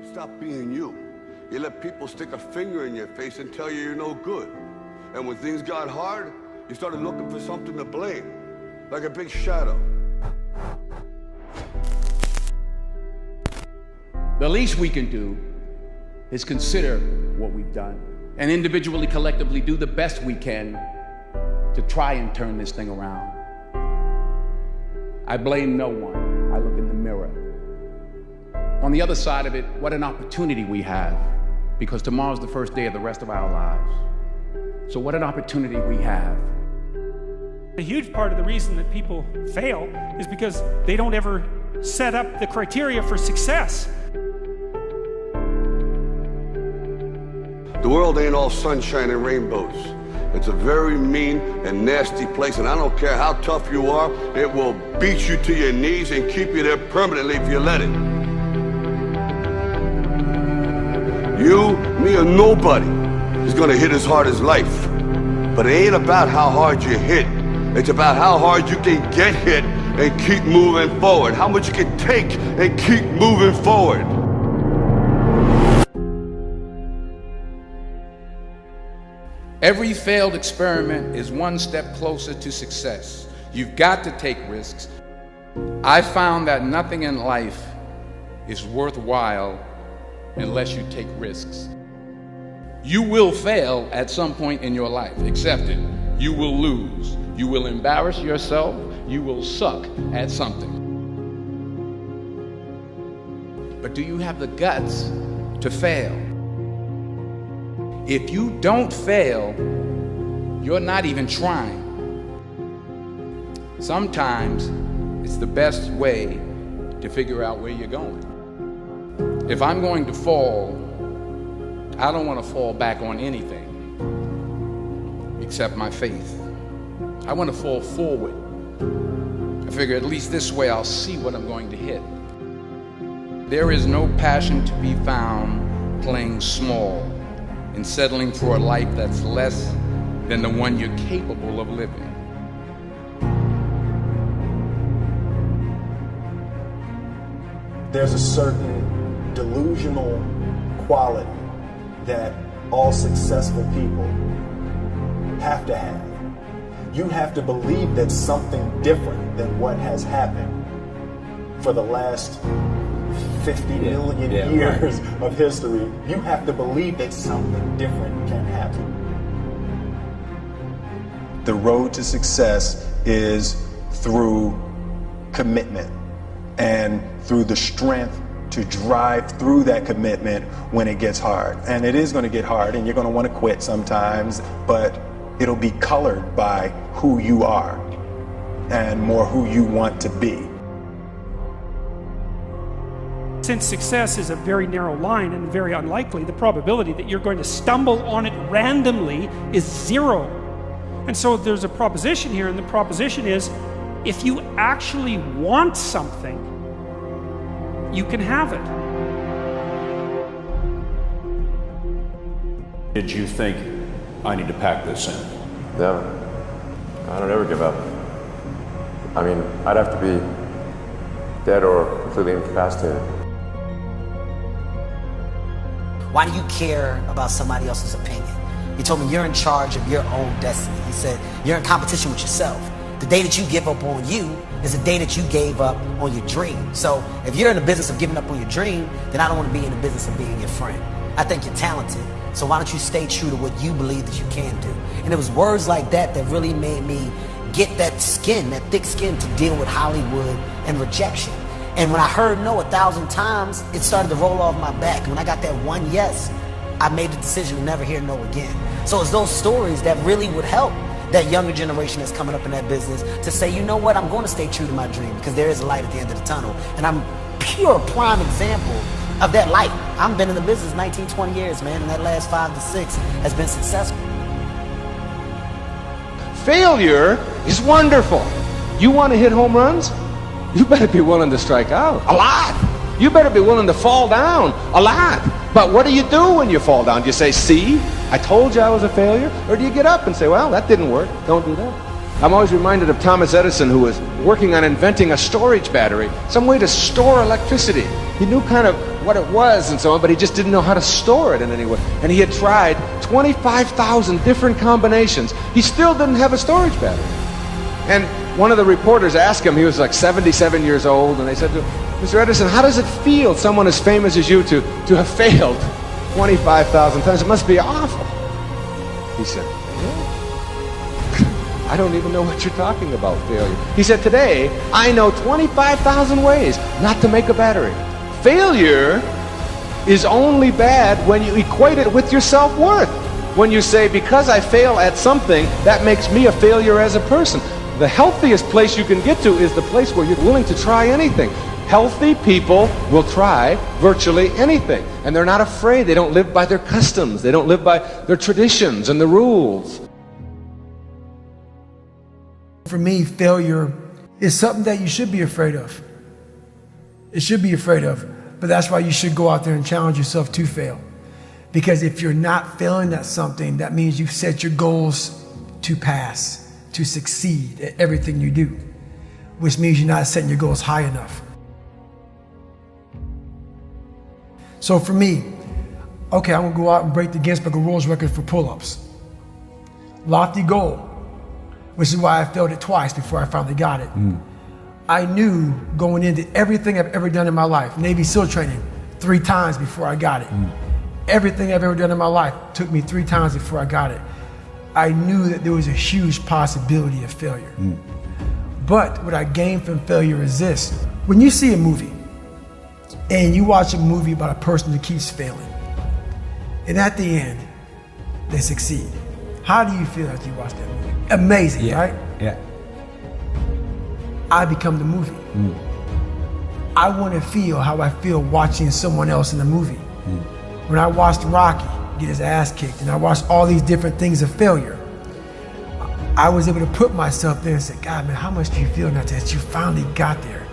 You stop being you. You let people stick a finger in your face and tell you you're no good. And when things got hard, you started looking for something to blame, like a big shadow. The least we can do is consider what we've done and individually, collectively do the best we can to try and turn this thing around. I blame no one. I look in the mirror. On the other side of it, what an opportunity we have, because tomorrow's the first day of the rest of our lives. So what an opportunity we have. A huge part of the reason that people fail is because they don't ever set up the criteria for success. The world ain't all sunshine and rainbows. It's a very mean and nasty place, and I don't care how tough you are, it will beat you to your knees and keep you there permanently if you let it. You, me, or nobody is gonna hit as hard as life. But it ain't about how hard you hit. It's about how hard you can get hit and keep moving forward. How much you can take and keep moving forward. Every failed experiment is one step closer to success. You've got to take risks. I found that nothing in life is worthwhile unless you take risks. You will fail at some point in your life, accept it. You will lose. You will embarrass yourself. You will suck at something. But do you have the guts to fail? If you don't fail, you're not even trying. Sometimes it's the best way to figure out where you're going. If I'm going to fall, I don't want to fall back on anything except my faith. I want to fall forward. I figure at least this way I'll see what I'm going to hit. There is no passion to be found playing small and settling for a life that's less than the one you're capable of living. There's a certain delusional quality that all successful people have to have. You have to believe that something different than what has happened for the last 50 million years of history. You have to believe that something different can happen. The road to success is through commitment and through the strength to drive through that commitment when it gets hard. And it is going to get hard and you're going to want to quit sometimes, but it'll be colored by who you are and more who you want to be. Since success is a very narrow line and very unlikely, the probability that you're going to stumble on it randomly is zero. And so there's a proposition here, and the proposition is, if you actually want something, you can have it. Did you think, I need to pack this in? No, I don't ever give up. I mean, I'd have to be dead or completely incapacitated. Why do you care about somebody else's opinion? You told me you're in charge of your own destiny. You said you're in competition with yourself. The day that you give up on you is the day that you gave up on your dream. So if you're in the business of giving up on your dream, then I don't want to be in the business of being your friend. I think you're talented, so why don't you stay true to what you believe that you can do? And it was words like that that really made me get that skin, that thick skin, to deal with Hollywood and rejection. And when I heard no 1,000 times, it started to roll off my back. And when I got that one yes, I made the decision to never hear no again. So it's those stories that really would help that younger generation that's coming up in that business to say, you know what, I'm going to stay true to my dream because there is a light at the end of the tunnel. And I'm pure prime example of that light. I've been in the business 19, 20 years, man, and that last 5 to 6 has been successful. Failure is wonderful. You want to hit home runs? You better be willing to strike out a lot. You better be willing to fall down a lot. But what do you do when you fall down? Do you say, see, I told you I was a failure? Or do you get up and say, well, that didn't work. Don't do that. I'm always reminded of Thomas Edison, who was working on inventing a storage battery, some way to store electricity. He knew kind of what it was and so on, but he just didn't know how to store it in any way. And he had tried 25,000 different combinations. He still didn't have a storage battery. And one of the reporters asked him, he was like 77 years old, and they said to him, Mr. Edison, how does it feel, someone as famous as you, to have failed 25,000 times? It must be awful. He said, I don't even know what you're talking about, failure. He said, today, I know 25,000 ways not to make a battery. Failure is only bad when you equate it with your self-worth. When you say, because I fail at something, that makes me a failure as a person. The healthiest place you can get to is the place where you're willing to try anything. Healthy people will try virtually anything. And they're not afraid. They don't live by their customs. They don't live by their traditions and the rules. For me, failure is something that you should be afraid of. It should be afraid of. But that's why you should go out there and challenge yourself to fail. Because if you're not failing at something, that means you've set your goals to pass, to succeed at everything you do, which means you're not setting your goals high enough. So for me, okay, I'm gonna go out and break the Guinness Book of World Record for pull-ups. Lofty goal, which is why I failed it twice before I finally got it. I knew going into everything I've ever done in my life, Navy SEAL training 3 times before I got it. Everything I've ever done in my life took me 3 times before I got it. I knew that there was a huge possibility of failure. But what I gained from failure is this. When you see a movie, and you watch a movie about a person who keeps failing, and at the end, they succeed. How do you feel after you watch that movie? Amazing, right? Yeah. I become the movie. I want to feel how I feel watching someone else in the movie. When I watched Rocky get his ass kicked, and I watched all these different things of failure, I was able to put myself there and say, God, man, how much do you feel now that you finally got there?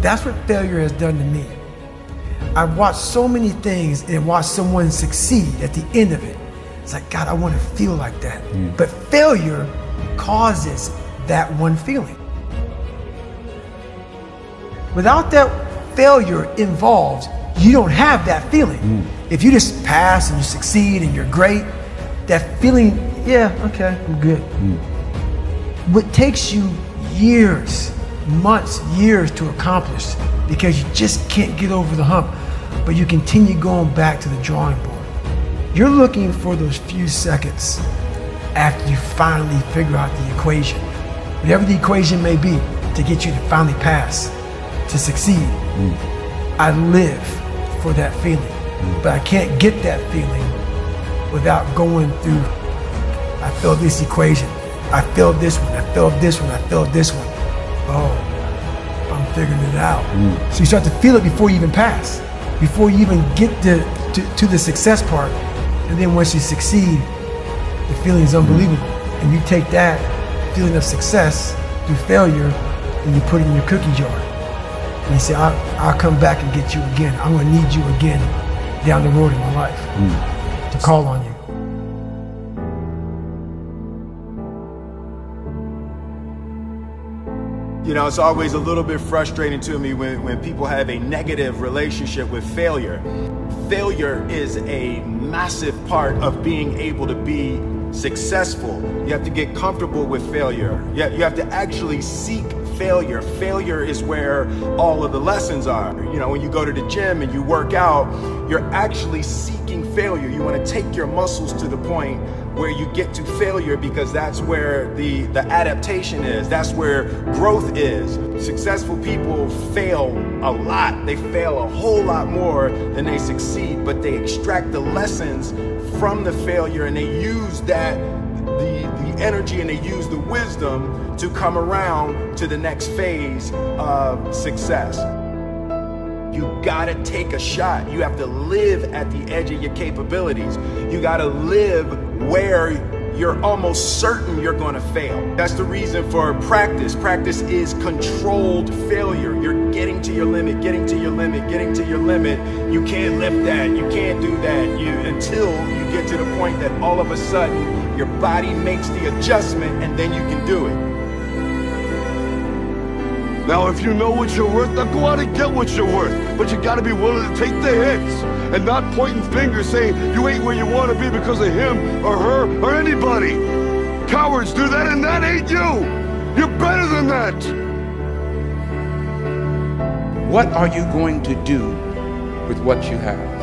That's what failure has done to me. I've watched so many things and watched someone succeed at the end of it. It's like, God, I want to feel like that. But failure causes that one feeling. Without that failure involved, you don't have that feeling. If you just pass and you succeed and you're great, that feeling, yeah, okay, I'm good. What takes you years, months, years to accomplish, because you just can't get over the hump, but you continue going back to the drawing board. You're looking for those few seconds after you finally figure out the equation, whatever the equation may be, to get you to finally pass, to succeed. I live for that feeling, but I can't get that feeling without going through, I failed this equation, I failed this one, I failed this one, I failed this one. Oh, I'm figuring it out. So you start to feel it before you even pass, before you even get to the success part. And then once you succeed, the feeling is unbelievable. And you take that feeling of success through failure and you put it in your cookie jar. And you say, I'll come back and get you again. I'm gonna need you again down the road in my life to call on you. You know, it's always a little bit frustrating to me when people have a negative relationship with failure. Failure is a massive part of being able to be successful. You have to get comfortable with failure. You have to actually seek failure. Failure is where all of the lessons are. You know, when you go to the gym and you work out, you're actually seeking failure. You want to take your muscles to the point where you get to failure, because that's where the adaptation is. That's where growth is. Successful people fail a lot. They fail a whole lot more than they succeed, but they extract the lessons from the failure and they use that, the energy, and they use the wisdom to come around to the next phase of success. You gotta take a shot. You have to live at the edge of your capabilities. You gotta live where you're almost certain you're gonna fail. That's the reason for practice. Practice is controlled failure. You're getting to your limit, getting to your limit, getting to your limit. You can't lift that, you can't do that, until you get to the point that all of a sudden your body makes the adjustment and then you can do it. Now, if you know what you're worth, now go out and get what you're worth. But you gotta be willing to take the hits and not pointing fingers saying you ain't where you wanna be because of him or her or anybody. Cowards do that, and that ain't you. You're better than that. What are you going to do with what you have?